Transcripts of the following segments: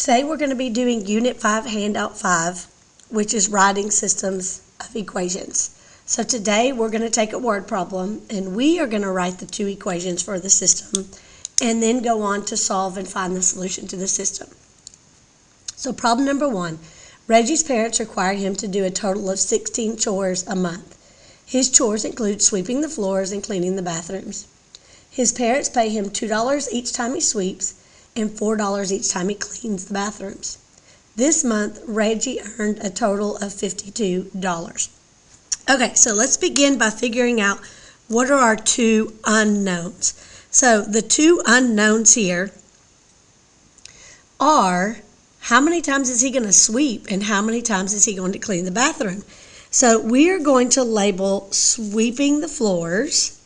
Today we're going to be doing Unit 5, Handout 5, which is writing systems of equations. So today we're going to take a word problem and we are going to write the two equations for the system and then go on to solve and find the solution to the system. So problem number 1, Reggie's parents require him to do a total of 16 chores a month. His chores include sweeping the floors and cleaning the bathrooms. His parents pay him $2 each time he sweeps and $4 each time he cleans the bathrooms. This month, Reggie earned a total of $52. Okay, so let's begin by figuring out what are our two unknowns. So the two unknowns here are how many times is he going to sweep and how many times is he going to clean the bathroom. So we are going to label sweeping the floors,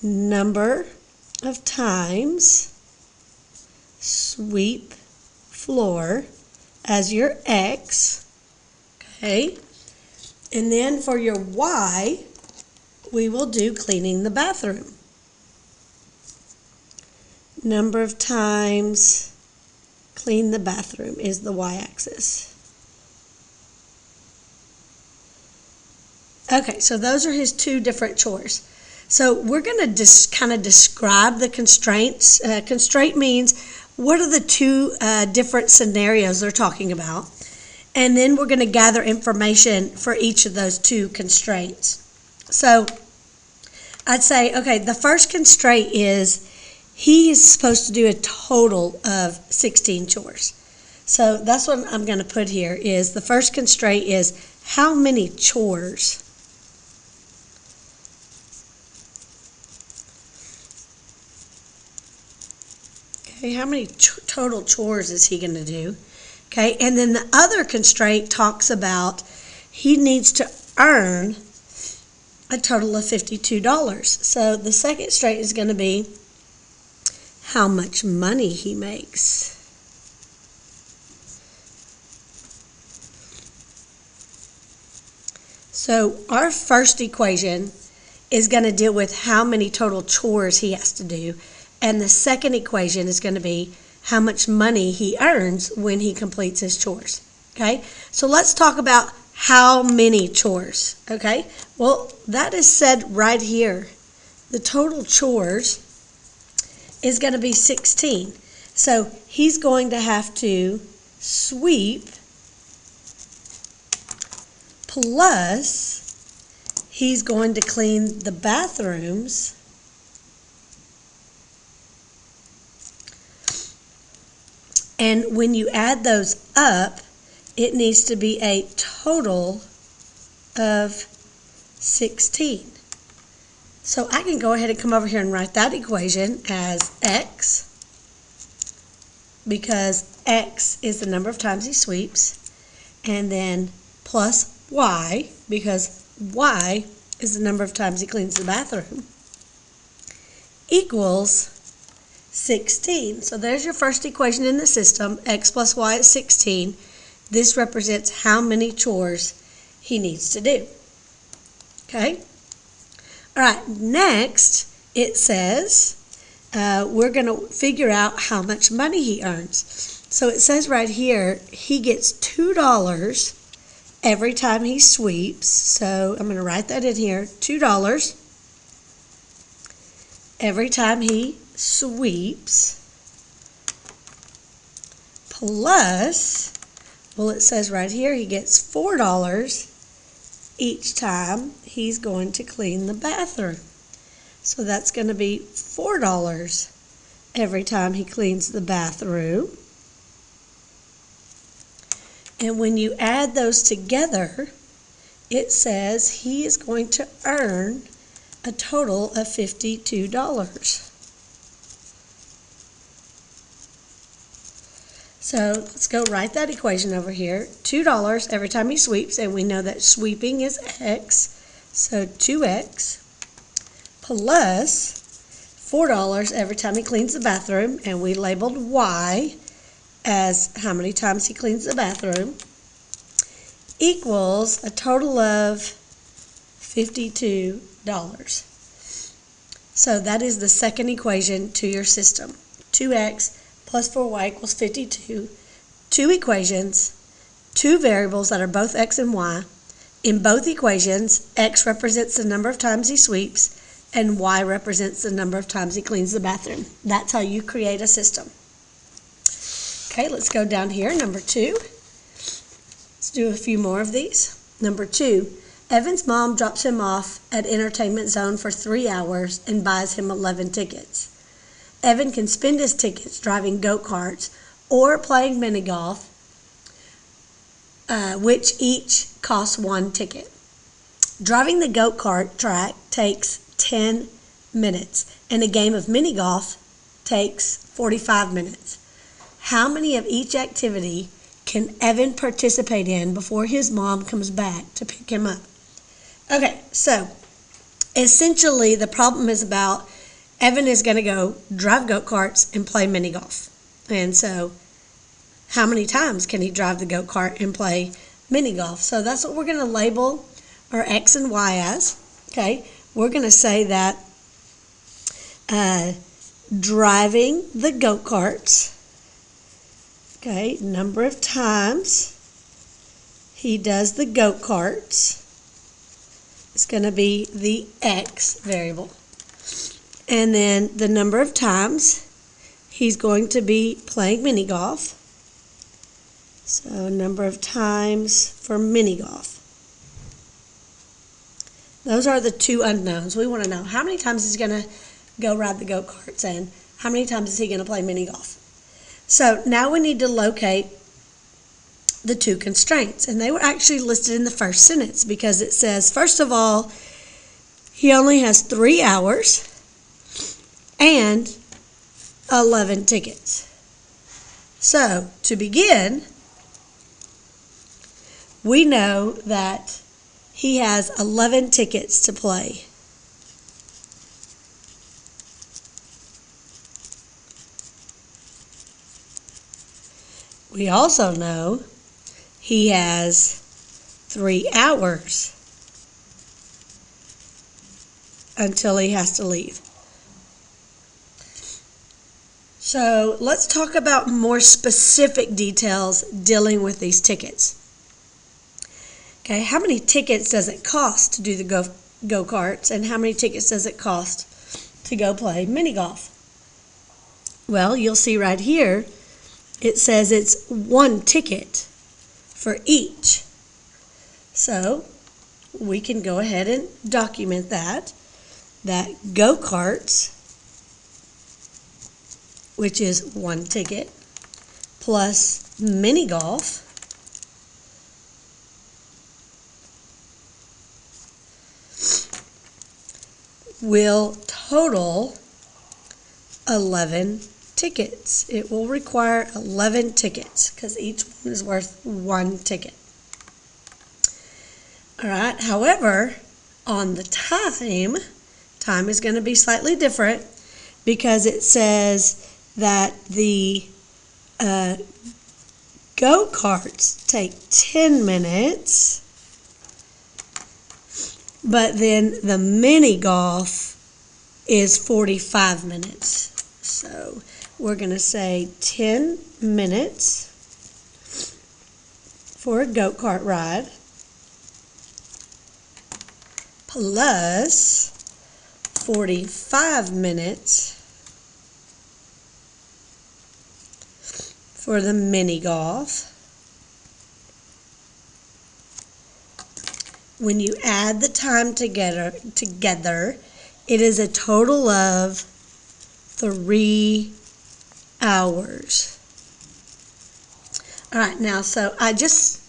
number of times sweep floor as your X, okay? And then for your Y, we will do cleaning the bathroom. Number of times clean the bathroom is the Y-axis. Okay, so those are his two different chores. So we're going to kind of describe the constraints. Constraint means what are the two different scenarios they're talking about. And then we're going to gather information for each of those two constraints. So I'd say, okay, the first constraint is he is supposed to do a total of 16 chores. So that's what I'm going to put here is the first constraint is how many chores. Okay, how many total chores is he going to do? Okay, and then the other constraint talks about he needs to earn a total of $52. So the second constraint is going to be how much money he makes. So our first equation is going to deal with how many total chores he has to do. And the second equation is going to be how much money he earns when he completes his chores. Okay, so let's talk about how many chores. Okay, well, that is said right here. The total chores is going to be 16. So he's going to have to sweep plus he's going to clean the bathrooms . And when you add those up, it needs to be a total of 16. So I can go ahead and come over here and write that equation as X, because X is the number of times he sweeps, and then plus Y, because Y is the number of times he cleans the bathroom, equals 16. So there's your first equation in the system. X plus Y is 16. This represents how many chores he needs to do. Okay? All right, next it says we're going to figure out how much money he earns. So it says right here he gets $2 every time he sweeps. So I'm going to write that in here, $2 every time he sweeps plus, well, it says right here he gets $4 each time he's going to clean the bathroom. So that's going to be $4 every time he cleans the bathroom. And when you add those together, it says he is going to earn a total of $52. So let's go write that equation over here. $2 every time he sweeps, and we know that sweeping is X, so 2X, plus $4 every time he cleans the bathroom, and we labeled Y as how many times he cleans the bathroom, equals a total of $52. So that is the second equation to your system. 2X plus 4Y equals 52. two equations, two variables that are both x and y. In both equations, x represents the number of times he sweeps, and y represents the number of times he cleans the bathroom. That's how you create a system. Okay, let's go down here. Number 2. Let's do a few more of these. Number 2. Evan's mom drops him off at Entertainment Zone for 3 hours and buys him 11 tickets. Evan can spend his tickets driving go-karts or playing mini golf, which each costs 1 ticket. Driving the go-kart track takes 10 minutes, and a game of mini golf takes 45 minutes. How many of each activity can Evan participate in before his mom comes back to pick him up? Okay, so essentially the problem is about Evan is going to go drive go-karts and play mini golf. And so how many times can he drive the go-kart and play mini golf? So that's what we're going to label our x and y as. Okay, we're going to say that driving the go-karts, okay, number of times he does the go-karts is going to be the x variable. And then the number of times he's going to be playing mini golf. So number of times for mini golf. Those are the two unknowns. We want to know how many times he's going to go ride the go-karts and how many times is he going to play mini golf. So now we need to locate the two constraints. And they were actually listed in the first sentence because it says, first of all, he only has 3 hours and 11 tickets. So to begin, we know that he has 11 tickets to play. We also know he has 3 hours until he has to leave. So let's talk about more specific details dealing with these tickets. Okay, how many tickets does it cost to do the go-karts, and how many tickets does it cost to go play mini golf? Well, you'll see right here, it says it's 1 ticket for each. So we can go ahead and document that go-karts, which is 1 ticket, plus mini golf, will total 11 tickets. It will require 11 tickets because each one is worth 1 ticket. All right, however, on the time is going to be slightly different because it says that the go-karts take 10 minutes, but then the mini golf is 45 minutes. So we're going to say 10 minutes for a go-kart ride plus 45 minutes for the mini golf. When you add the time together, it is a total of 3 hours. All right, now, so I just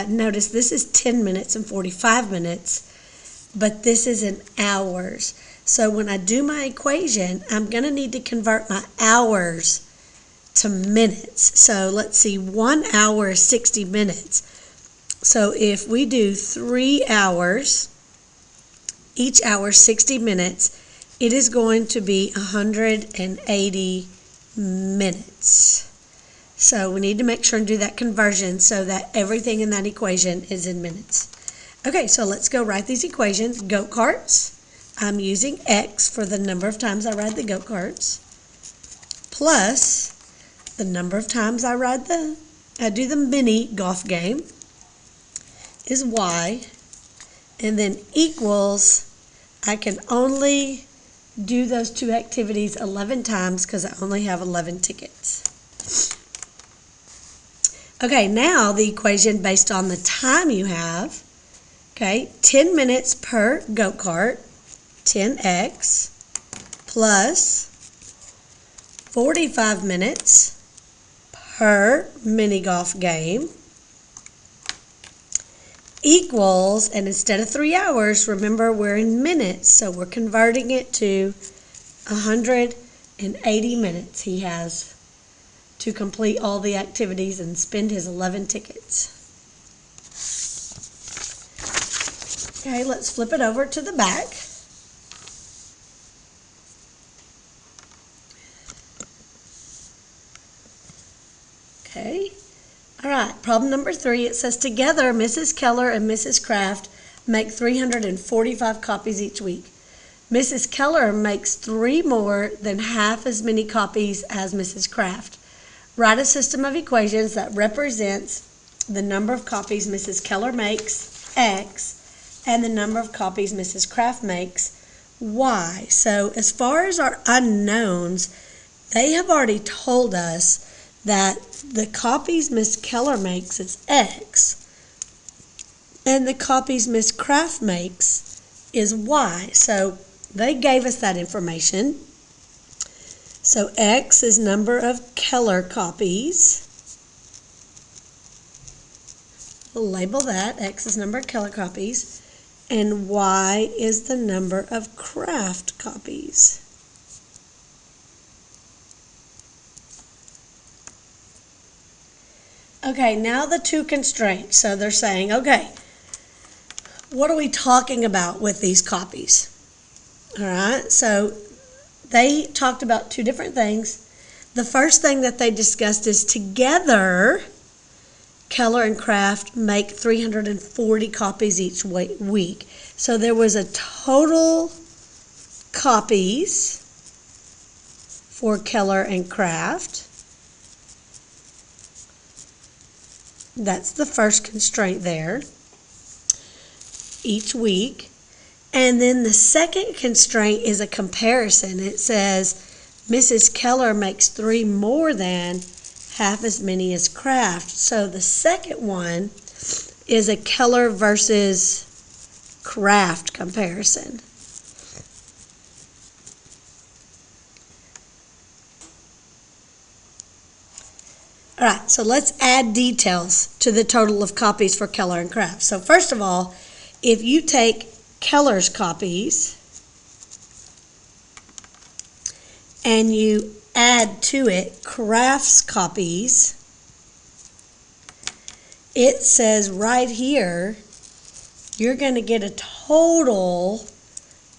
noticed this is 10 minutes and 45 minutes, but this is in hours. So when I do my equation, I'm going to need to convert my hours to minutes. So let's see, 1 hour is 60 minutes. So if we do 3 hours, each hour 60 minutes, it is going to be 180 minutes. So we need to make sure and do that conversion so that everything in that equation is in minutes. Okay, so let's go write these equations. Go-karts, I'm using X for the number of times I ride the go-karts, plus the number of times I ride the do the mini golf game is y, and then equals, I can only do those two activities 11 times because I only have 11 tickets. Okay, now the equation based on the time you have. Okay, 10 minutes per go-kart, 10x, plus 45 minutes per mini golf game equals, and instead of 3 hours, remember we're in minutes, so we're converting it to 180 minutes he has to complete all the activities and spend his 11 tickets. Okay, let's flip it over to the back. Okay, all right, problem number 3, it says together Mrs. Keller and Mrs. Kraft make 345 copies each week. Mrs. Keller makes 3 more than half as many copies as Mrs. Kraft. Write a system of equations that represents the number of copies Mrs. Keller makes, x, and the number of copies Mrs. Kraft makes, y. So as far as our unknowns, they have already told us that the copies Miss Keller makes is x, and the copies Miss Kraft makes is y. So they gave us that information. So x is number of Keller copies. We'll label that. X is number of Keller copies. And y is the number of Kraft copies. Okay, now the two constraints. So they're saying, okay, what are we talking about with these copies? All right, so they talked about 2 different things. The first thing that they discussed is together, Keller and Kraft make 340 copies each week. So there was a total copies for Keller and Kraft. That's the first constraint there, each week. And then the second constraint is a comparison. It says Mrs. Keller makes 3 more than half as many as Kraft. So the second one is a Keller versus Kraft comparison. All right, so let's add details to the total of copies for Keller and Kraft. So first of all, if you take Keller's copies and you add to it Kraft's copies, it says right here you're going to get a total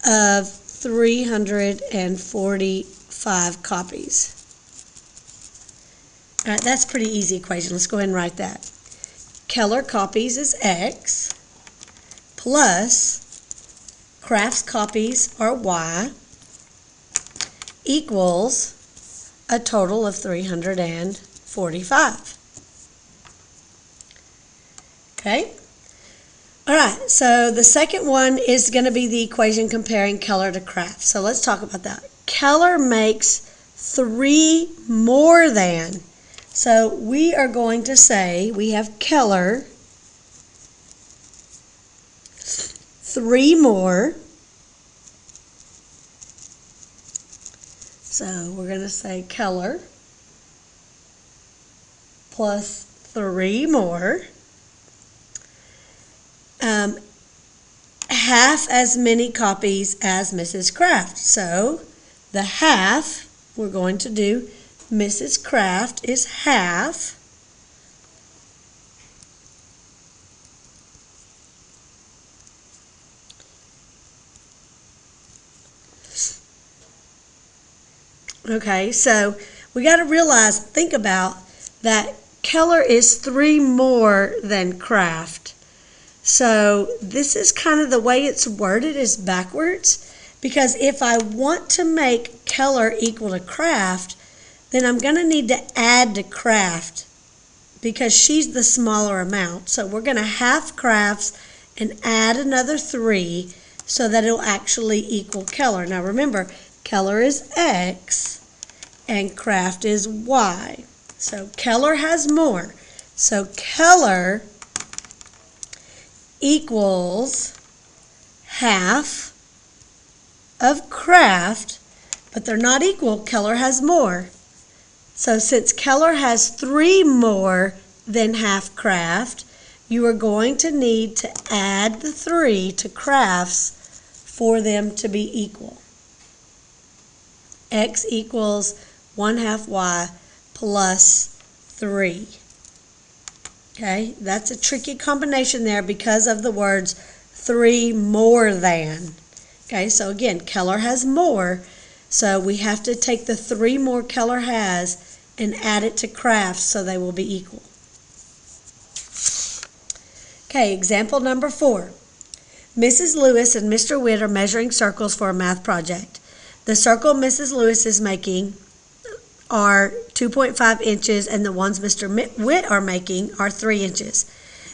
of 345 copies. All right, that's a pretty easy equation. Let's go ahead and write that. Keller copies is x plus Kraft's copies are y equals a total of 345. Okay? All right, so the second one is going to be the equation comparing Keller to Kraft. So let's talk about that. Keller makes 3 more than. So we are going to say we have Keller 3 more. So we're going to say Keller plus 3 more. Half as many copies as Mrs. Kraft. So the half, we're going to do Mrs. Kraft is half. Okay, so we got to realize, think about that Keller is 3 more than Kraft. So this is kind of the way it's worded is backwards, because if I want to make Keller equal to Kraft, then I'm going to need to add to Kraft because she's the smaller amount. So we're going to half Crafts and add another 3 so that it'll actually equal Keller. Now remember, Keller is X and Craft is Y. So Keller has more. So Keller equals half of Craft, but they're not equal. Keller has more. So since Keller has 3 more than half Craft, you are going to need to add the 3 to Crafts for them to be equal. X equals 1/2 Y plus 3. Okay, that's a tricky combination there because of the words 3 more than. Okay, so again, Keller has more, so we have to take the 3 more Keller has and add it to Crafts so they will be equal. Okay, example number 4. Mrs. Lewis and Mr. Witt are measuring circles for a math project. The circle Mrs. Lewis is making are 2.5 inches and the ones Mr. Witt are making are 3 inches.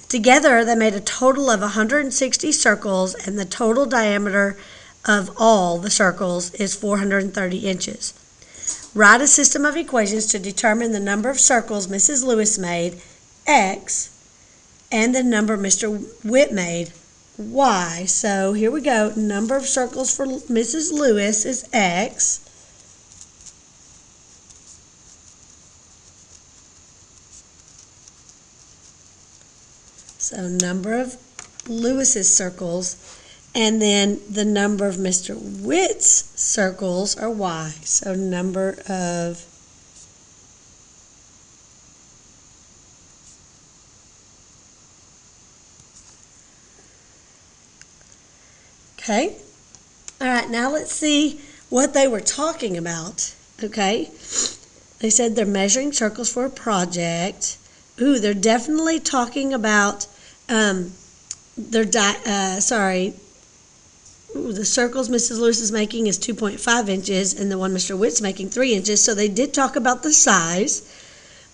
Together, they made a total of 160 circles, and the total diameter of all the circles is 430 inches. Write a system of equations to determine the number of circles Mrs. Lewis made, X, and the number Mr. Witt made, Y. So here we go. Number of circles for Mrs. Lewis is X. So number of Lewis's circles, and then the number of Mr. Witt's circles are Y. So number of Okay. All right, now let's see what they were talking about. Okay. They said they're measuring circles for a project. Ooh, they're definitely talking about the circles Mrs. Lewis is making is 2.5 inches and the one Mr. Witt's making 3 inches. So they did talk about the size.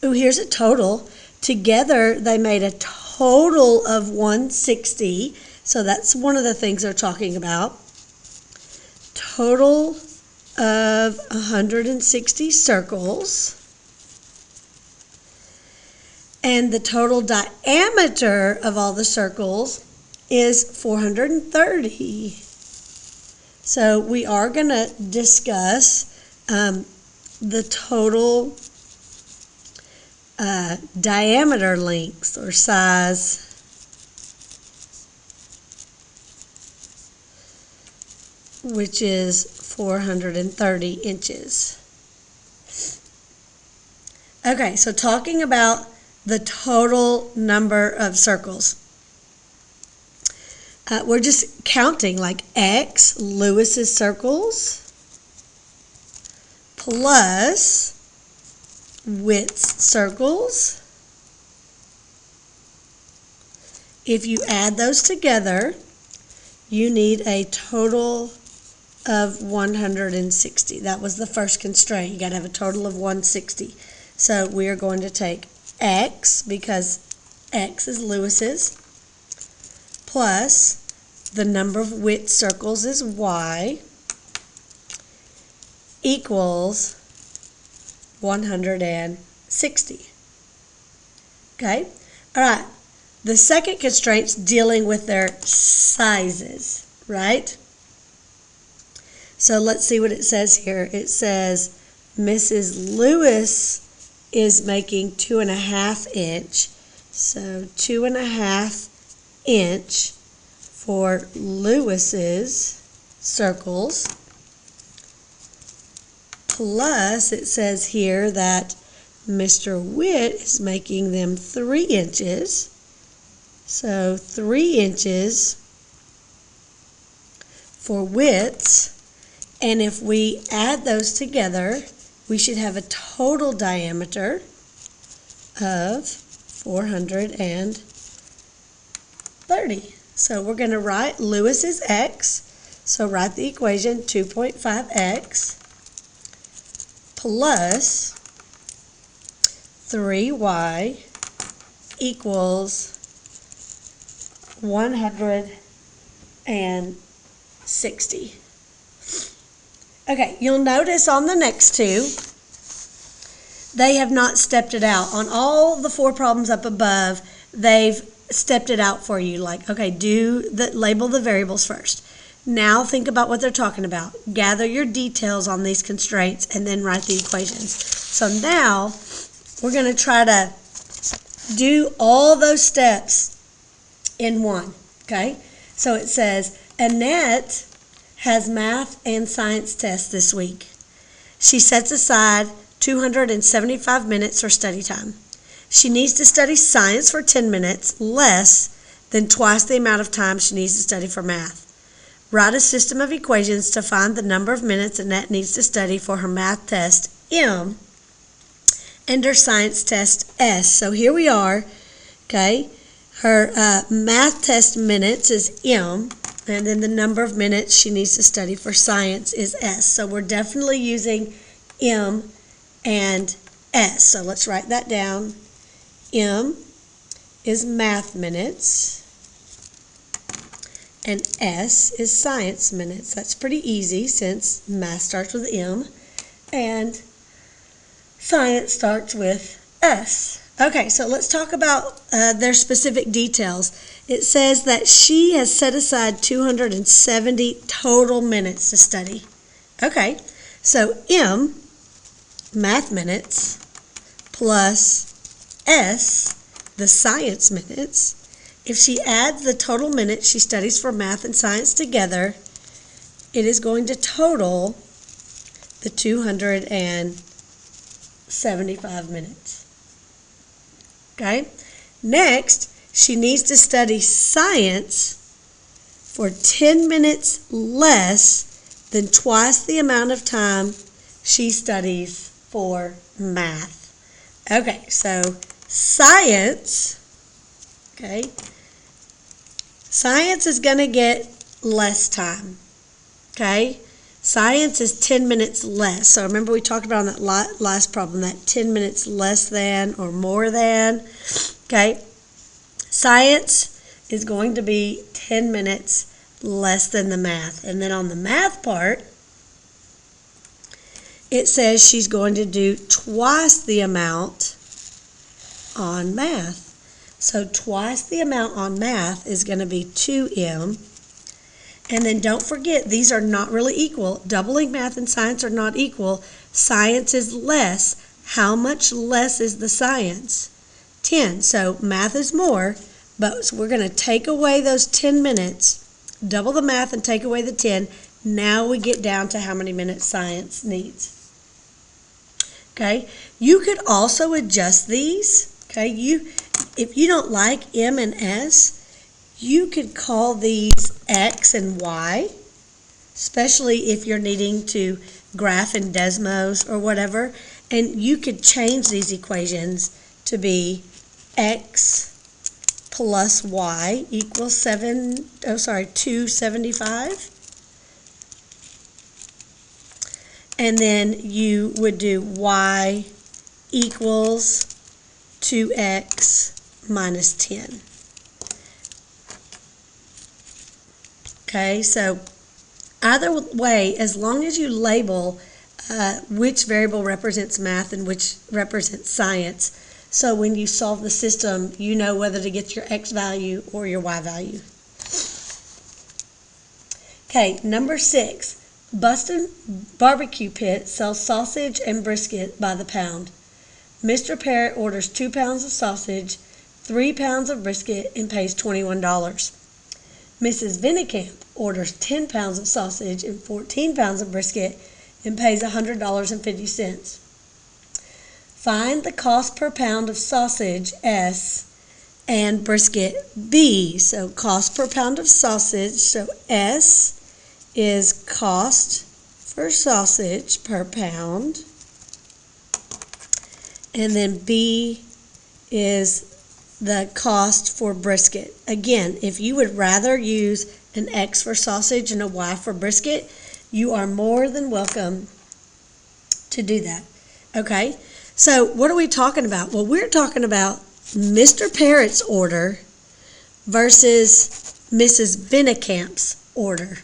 Ooh, here's a total. Together they made a total of 160. So that's one of the things they're talking about. Total of 160 circles. And the total diameter of all the circles is 430. So we are going to discuss the total diameter lengths or size which is 430 inches. Okay, so talking about the total number of circles. We're just counting like X, Lewis's circles, plus Witt's circles. If you add those together, you need a total of 160. That was the first constraint. You got to have a total of 160. So we are going to take X, because X is Lewis's, plus the number of Witt circles is Y, equals 160. Okay? All right. The second constraint's dealing with their sizes, right? So let's see what it says here. It says Mrs. Lewis is making 2.5 inch. So 2.5 inch for Lewis's circles. Plus it says here that Mr. Witt is making them 3 inches. So 3 inches for Witt's. And if we add those together, we should have a total diameter of 430. So we're going to write Lewis is X. So write the equation 2.5x plus 3y equals 160. Okay, you'll notice on the next two, they have not stepped it out. On all the 4 problems up above, they've stepped it out for you. Like, okay, label the variables first. Now think about what they're talking about. Gather your details on these constraints and then write the equations. So now we're going to try to do all those steps in one. Okay? So it says, Annette has math and science tests this week. She sets aside 275 minutes for study time. She needs to study science for 10 minutes, less than twice the amount of time she needs to study for math. Write a system of equations to find the number of minutes Annette needs to study for her math test, M, and her science test, S. So here we are, okay? Her math test minutes is M, and then the number of minutes she needs to study for science is S. So we're definitely using M and S. So let's write that down. M is math minutes, and S is science minutes. That's pretty easy since math starts with M and science starts with S. Okay, so let's talk about their specific details. It says that she has set aside 270 total minutes to study. Okay, so M, math minutes, plus S, the science minutes. If she adds the total minutes she studies for math and science together, it is going to total the 275 minutes. Okay? Next, she needs to study science for 10 minutes less than twice the amount of time she studies for math. Okay, so science, okay, science is going to get less time, okay? Science is 10 minutes less. So remember we talked about on that last problem, that 10 minutes less than or more than, okay? Science is going to be 10 minutes less than the math. And then on the math part, it says she's going to do twice the amount on math. So twice the amount on math is going to be 2M. And then don't forget, these are not really equal. Doubling math and science are not equal. Science is less. How much less is the science? 10. So math is more, but we're going to take away those 10 minutes, double the math and take away the 10. Now we get down to how many minutes science needs. Okay, you could also adjust these. Okay, if you don't like M and S, you could call these X and Y, especially if you're needing to graph in Desmos or whatever, and you could change these equations to be X plus Y equals 275. And then you would do Y equals 2X minus 10. Okay, so either way, as long as you label which variable represents math and which represents science, so when you solve the system, you know whether to get your X value or your Y value. Okay, number 6. Bustin' Barbecue Pit sells sausage and brisket by the pound. Mr. Parrott orders 2 pounds of sausage, 3 pounds of brisket, and pays $21. Mrs. Vinekamp orders 10 pounds of sausage and 14 pounds of brisket and pays $100.50. Find the cost per pound of sausage, S, and brisket, B. So cost per pound of sausage, so S is cost for sausage per pound, and then B is the cost for brisket. Again, if you would rather use an X for sausage and a Y for brisket, you are more than welcome to do that. Okay, so what are we talking about? Well, we're talking about Mr. Parrott's order versus Mrs. Vinnecamp's order.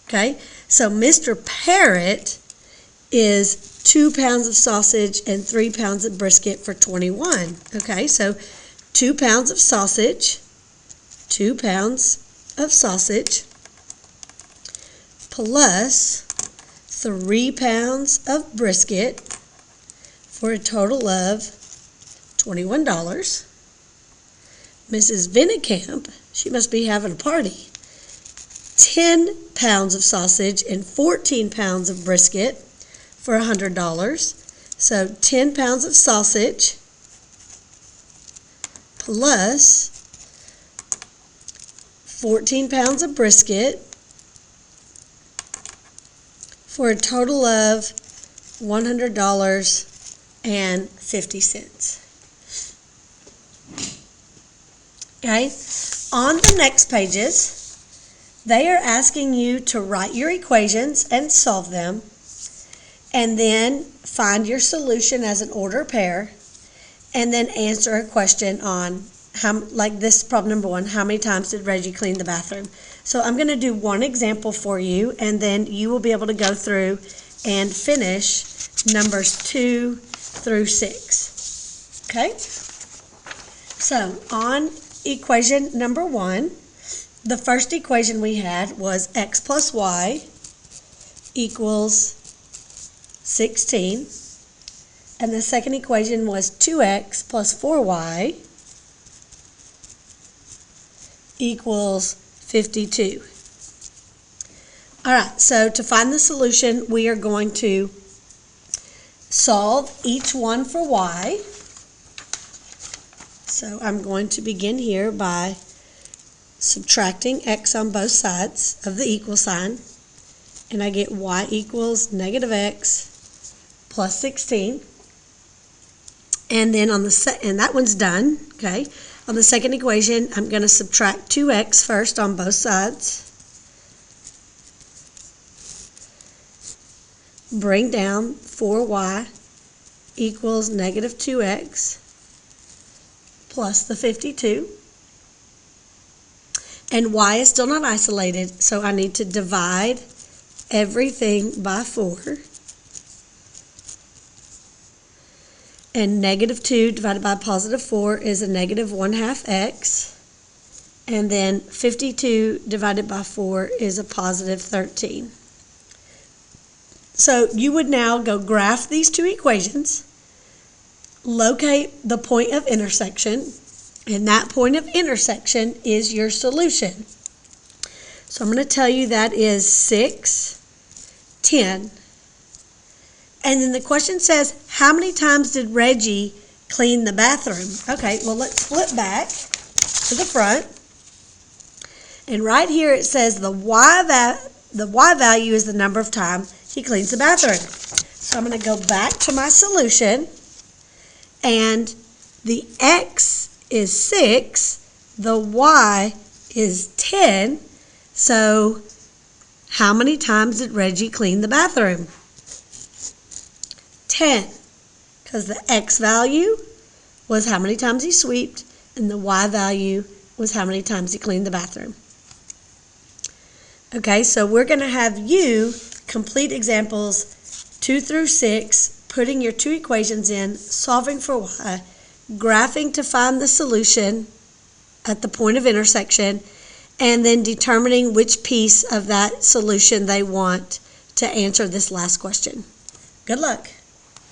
Okay, so Mr. Parrott is 2 pounds of sausage and 3 pounds of brisket for $21. Okay, so 2 pounds of sausage, 2 pounds of sausage, plus 3 pounds of brisket for a total of $21. Mrs. Vinnecamp, she must be having a party. 10 pounds of sausage and 14 pounds of brisket for $100. So 10 pounds of sausage plus 14 pounds of brisket for a total of $100.50. Okay, on the next pages, they are asking you to write your equations and solve them, and then find your solution as an order pair, and then answer a question on, like this problem number 1, how many times did Reggie clean the bathroom? So I'm going to do one example for you, and then you will be able to go through and finish numbers 2 through 6. Okay? So on equation number 1, the first equation we had was x plus y equals 16. And the second equation was 2x plus 4y equals 52. All right, so to find the solution, we are going to solve each one for y. So I'm going to begin here by subtracting x on both sides of the equal sign, and I get y equals negative x plus 16. And then on the and that one's done. Okay. On the second equation, I'm going to subtract 2x first on both sides. Bring down 4y equals negative 2x plus the 52. And y is still not isolated, so I need to divide everything by 4. And negative 2 divided by positive 4 is a negative 1/2 x. And then 52 divided by 4 is a positive 13. So you would now go graph these two equations, locate the point of intersection, and that point of intersection is your solution. So I'm going to tell you that is 6, 10. And then the question says, how many times did Reggie clean the bathroom? Okay, well, let's flip back to the front. And right here it says the y value is the number of times he cleans the bathroom. So I'm going to go back to my solution. And the x is 6, the y is 10. So how many times did Reggie clean the bathroom? 10, because the x value was how many times he swept, and the y value was how many times he cleaned the bathroom. Okay, so we're going to have you complete examples 2 through 6, putting your two equations in, solving for y, graphing to find the solution at the point of intersection, and then determining which piece of that solution they want to answer this last question. Good luck.